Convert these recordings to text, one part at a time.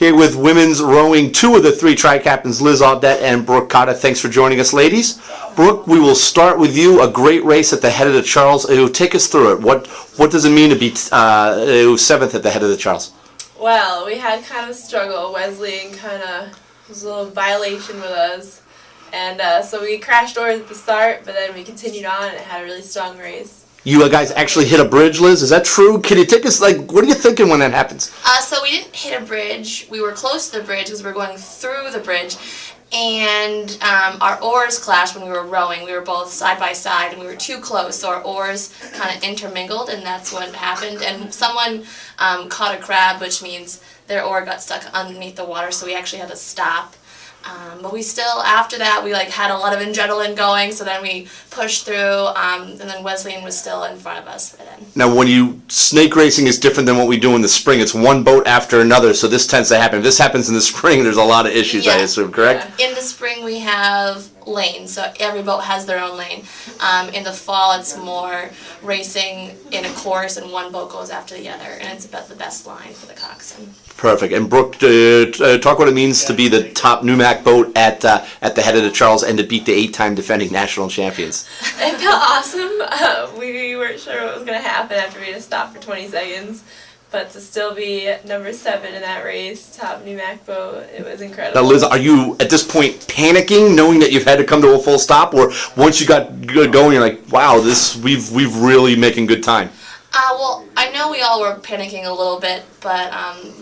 here with women's rowing, two of the three tri-captains, Liz Audet and Brooke Cotta. Thanks for joining us, ladies. Brooke, we will start with you. A great race at the head of the Charles. Take us through it. What does it mean to be seventh at the head of the Charles? Well, we had kind of a struggle. Wesleyan kind of was a little violation with us. And so we crashed oars at the start, but then we continued on and had a really strong race. You guys actually hit a bridge, Liz? Is that true? Can you take us, what are you thinking when that happens? So we didn't hit a bridge. We were close to the bridge because we were going through the bridge. And our oars clashed when we were rowing. We were both side by side, and we were too close, so our oars kind of intermingled, and that's what happened. And someone caught a crab, which means their oar got stuck underneath the water, so we actually had to stop. But we still, after that, we had a lot of adrenaline going, so then we pushed through, and then Wesleyan was still in front of us by then. Now, snake racing is different than what we do in the spring. It's one boat after another, so this tends to happen. If this happens in the spring, there's a lot of issues, I assume, correct? Yeah. In the spring, we have lanes, so every boat has their own lane. In the fall, it's more racing in a course, and one boat goes after the other, and it's about the best line for the coxswain. Perfect. And Brooke, talk what it means to be the top NUMAC boat at the head of the Charles and to beat the 8-time defending national champions. It felt awesome. We weren't sure what was going to happen after we had to stop for 20 seconds. But to still be number 7 in that race, top NUMAC boat, it was incredible. Now, Liz, are you at this point panicking, knowing that you've had to come to a full stop, or once you got going, you're like, wow, we've really making good time? Well, I know we all were panicking a little bit, but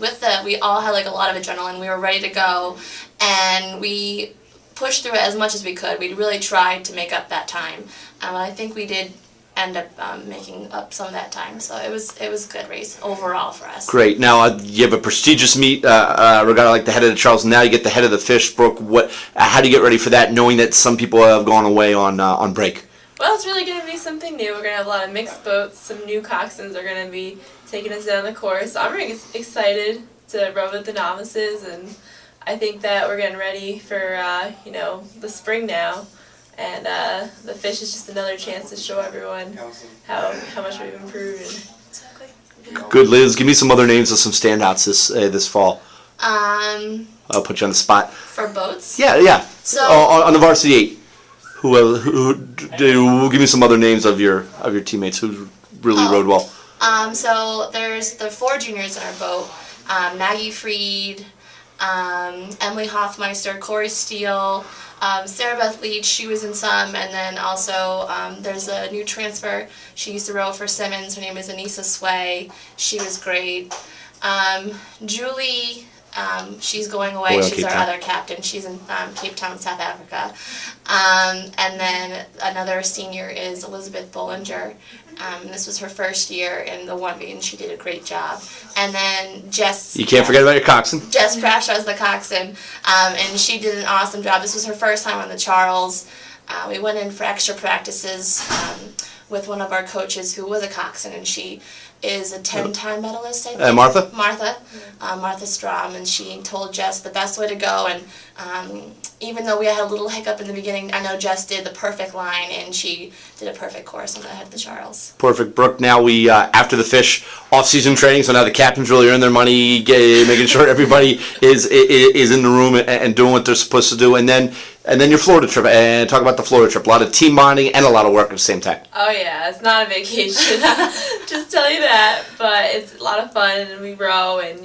with that, we all had a lot of adrenaline. We were ready to go, and we pushed through it as much as we could. We really tried to make up that time, and I think we did end up making up some of that time. So it was a good race overall for us. Great. Now you have a prestigious meet, regatta like the head of the Charles. Now you get the head of the Fish. Brooke, how do you get ready for that, knowing that some people have gone away on break? Well, it's really going to be something new. We're going to have a lot of mixed boats. Some new coxswains are going to be taking us down the course. So I'm really excited to row with the novices, and I think that we're getting ready for the spring now. And the Fish is just another chance to show everyone how much we've improved. Exactly. Good, Liz. Give me some other names of some standouts this fall. I'll put you on the spot. For boats? Yeah. So on the varsity 8. Who give me some other names of your teammates who really rowed well? So there's the 4 juniors in our boat: Maggie Freed, Emily Hoffmeister, Corey Steele, Sarah Beth Leach. She was in some, and then also there's a new transfer. She used to row for Simmons. Her name is Anissa Sway. She was great. Julie. She's going away. She's our other captain. She's in Cape Town, South Africa. And then another senior is Elizabeth Bollinger. This was her first year in the 1B, and she did a great job. And then Jess... You can't forget about your coxswain. Jess Prashaw is the coxswain, and she did an awesome job. This was her first time on the Charles. We went in for extra practices with one of our coaches who was a coxswain, and she is a 10-time medalist, I think. Martha Strom, and she told Jess the best way to go, and even though we had a little hiccup in the beginning, I know Jess did the perfect line, and she did a perfect course on the head of the Charles. Perfect. Brooke, now we, after the Fish off-season training, so now the captains really earn their money, making sure everybody is in the room and doing what they're supposed to do, and then your Florida trip, and talk about the Florida trip. A lot of team bonding and a lot of work at the same time. Oh yeah, it's not a vacation, just tell you that, but it's a lot of fun, and we row, and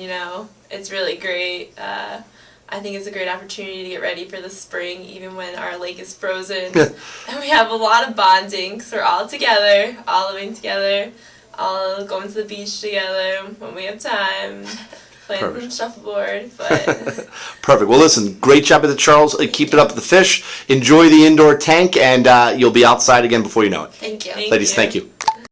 it's really great. I think it's a great opportunity to get ready for the spring, even when our lake is frozen. And we have a lot of bonding, because we're all together, all living together, all going to the beach together when we have time. Playing some shuffleboard, but... Perfect. Well, listen, great job at the Charles. Keep it up at the Fish. Enjoy the indoor tank, and you'll be outside again before you know it. Thank you. Ladies, thank you.